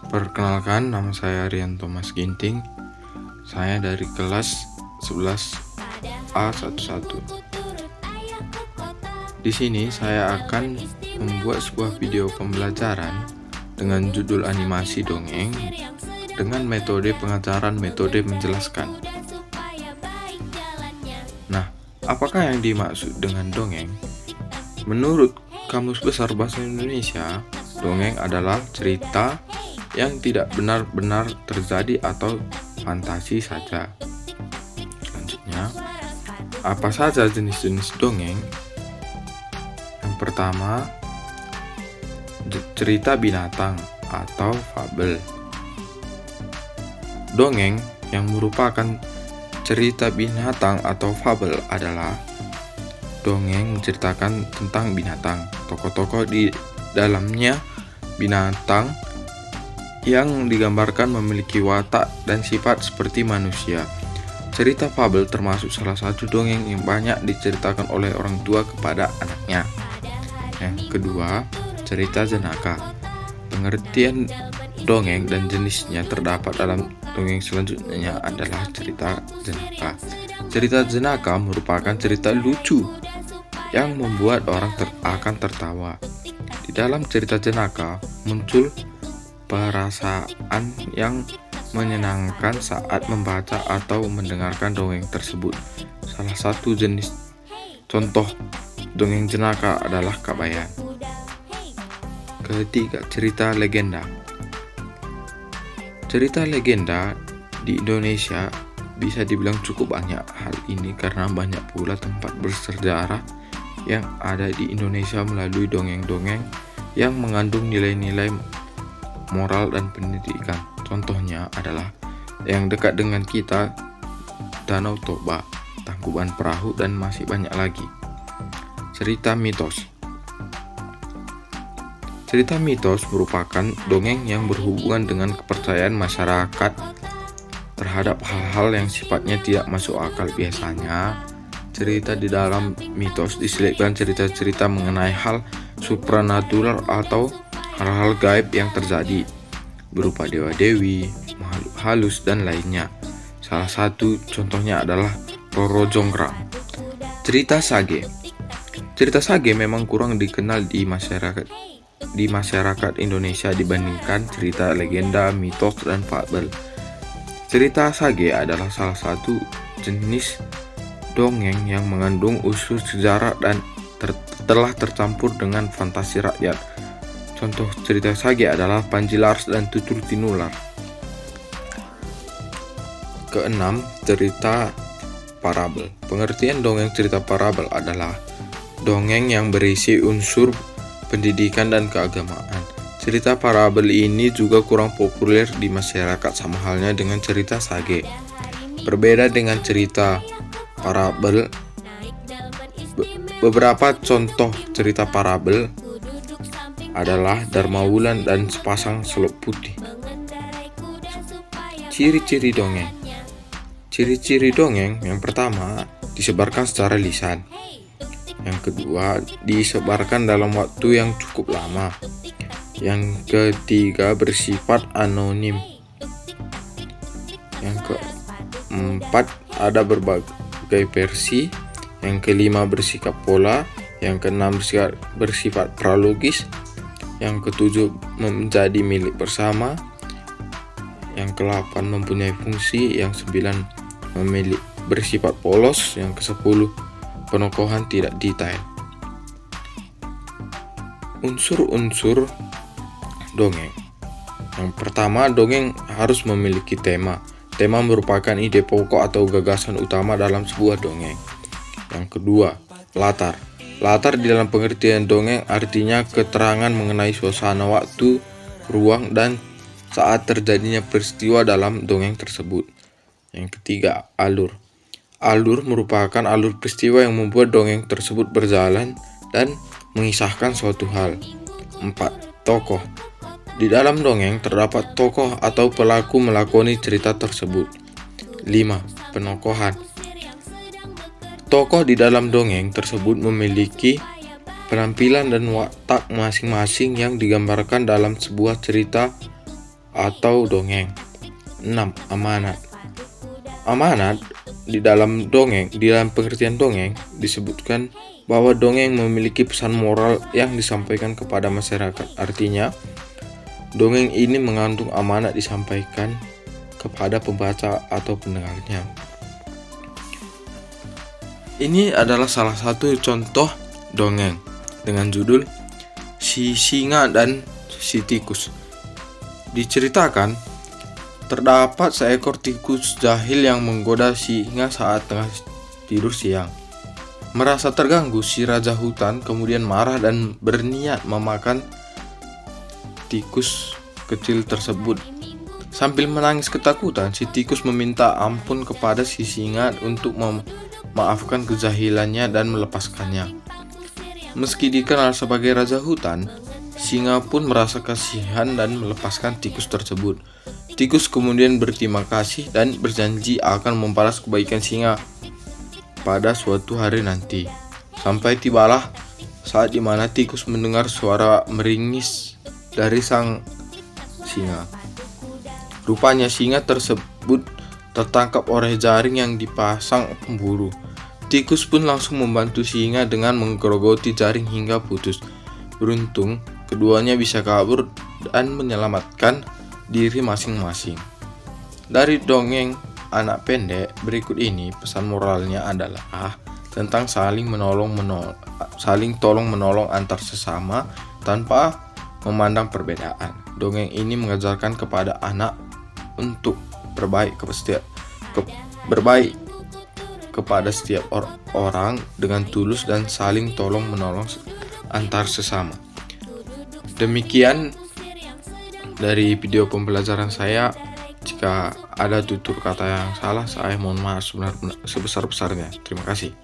Perkenalkan, nama saya Rian Thomas Ginting. Saya dari kelas 11 A11. Di sini saya akan membuat sebuah video pembelajaran dengan judul animasi dongeng dengan metode pengajaran metode menjelaskan. Nah, apakah yang dimaksud dengan dongeng? Menurut Kamus Besar Bahasa Indonesia, dongeng adalah cerita yang tidak benar-benar terjadi atau fantasi saja. Selanjutnya, apa saja jenis-jenis dongeng? Yang pertama, cerita binatang atau fabel. Dongeng yang merupakan cerita binatang atau fabel adalah dongeng menceritakan tentang binatang. Tokoh-tokoh di dalamnya binatang yang digambarkan memiliki watak dan sifat seperti manusia. Cerita fabel termasuk salah satu dongeng yang banyak diceritakan oleh orang tua kepada anaknya. Yang kedua, cerita jenaka. Pengertian dongeng dan jenisnya terdapat dalam dongeng selanjutnya adalah cerita jenaka. Cerita jenaka merupakan cerita lucu yang membuat orang akan tertawa. Di dalam cerita jenaka muncul perasaan yang menyenangkan saat membaca atau mendengarkan dongeng tersebut. Salah satu jenis contoh dongeng jenaka adalah Kabayan. Ketiga, cerita legenda. Cerita legenda di Indonesia bisa dibilang cukup banyak. Hal ini karena banyak pula tempat bersejarah yang ada di Indonesia melalui dongeng-dongeng yang mengandung nilai-nilai moral dan pendidikan. Contohnya adalah yang dekat dengan kita, Danau Toba, Tangkuban Perahu, dan masih banyak lagi. Cerita mitos. Cerita mitos merupakan dongeng yang berhubungan dengan kepercayaan masyarakat terhadap hal-hal yang sifatnya tidak masuk akal. Biasanya, cerita di dalam mitos diselipkan cerita-cerita mengenai hal supranatural atau hal-hal gaib yang terjadi, berupa dewa-dewi, makhluk halus, dan lainnya. Salah satu contohnya adalah Roro Jonggrang. Cerita sage. Cerita sage memang kurang dikenal di masyarakat Indonesia dibandingkan cerita legenda, mitos, dan fabel. Cerita sage adalah salah satu jenis dongeng yang mengandung unsur sejarah dan telah tercampur dengan fantasi rakyat. Contoh cerita sage adalah Panji Lars dan Tutur Tinular. Keenam, cerita parabel. Pengertian dongeng cerita parabel adalah dongeng yang berisi unsur pendidikan dan keagamaan. Cerita parabel ini juga kurang populer di masyarakat sama halnya dengan cerita sage. Berbeda dengan cerita parabel, beberapa contoh cerita parabel adalah Darmawulan dan Sepasang Selop Putih. Ciri-ciri dongeng. Ciri-ciri dongeng yang pertama, disebarkan secara lisan. Yang kedua, disebarkan dalam waktu yang cukup lama. Yang ketiga, bersifat anonim. Yang keempat, ada berbagai versi. Yang kelima, bersikap pola. Yang keenam, bersifat prologis. Yang ketujuh, menjadi milik bersama. Yang ke-8, mempunyai fungsi. Yang 9, bersifat polos. Yang ke-10, penokohan tidak detail. Unsur-unsur dongeng. Yang pertama, dongeng harus memiliki tema. Tema merupakan ide pokok atau gagasan utama dalam sebuah dongeng. Yang kedua, latar. Latar di dalam pengertian dongeng artinya keterangan mengenai suasana waktu, ruang, dan saat terjadinya peristiwa dalam dongeng tersebut. Yang ketiga, alur. Alur merupakan alur peristiwa yang membuat dongeng tersebut berjalan dan mengisahkan suatu hal. 4. Tokoh. Di dalam dongeng terdapat tokoh atau pelaku melakoni cerita tersebut. 5. Penokohan. Tokoh di dalam dongeng tersebut memiliki penampilan dan watak masing-masing yang digambarkan dalam sebuah cerita atau dongeng. 6. Amanat. Amanat di dalam pengertian dongeng disebutkan bahwa dongeng memiliki pesan moral yang disampaikan kepada masyarakat. Artinya, dongeng ini mengandung amanat disampaikan kepada pembaca atau pendengarnya. Ini adalah salah satu contoh dongeng dengan judul Si Singa dan Si Tikus. Diceritakan, terdapat seekor tikus jahil yang menggoda singa saat tengah tidur siang. Merasa terganggu, si raja hutan kemudian marah dan berniat memakan tikus kecil tersebut. Sambil menangis ketakutan, si tikus meminta ampun kepada si singa untuk memaafkan kejahilannya dan melepaskannya. Meski dikenal sebagai raja hutan, singa pun merasa kasihan dan melepaskan tikus tersebut. Tikus kemudian berterima kasih dan berjanji akan membalas kebaikan singa pada suatu hari nanti. Sampai tibalah saat dimana tikus mendengar suara meringis dari sang singa. Rupanya singa tersebut tertangkap oleh jaring yang dipasang pemburu. Tikus pun langsung membantu singa dengan menggerogoti jaring hingga putus. Beruntung, keduanya bisa kabur dan menyelamatkan diri masing-masing. Dari dongeng anak pendek berikut ini, pesan moralnya adalah tentang saling tolong menolong antar sesama tanpa memandang perbedaan. Dongeng ini mengajarkan kepada anak untuk berbaik kepada setiap orang dengan tulus dan saling tolong menolong antar sesama. Demikian dari video pembelajaran saya. Jika ada tutur kata yang salah, saya mohon maaf sebesar-besarnya. Terima kasih.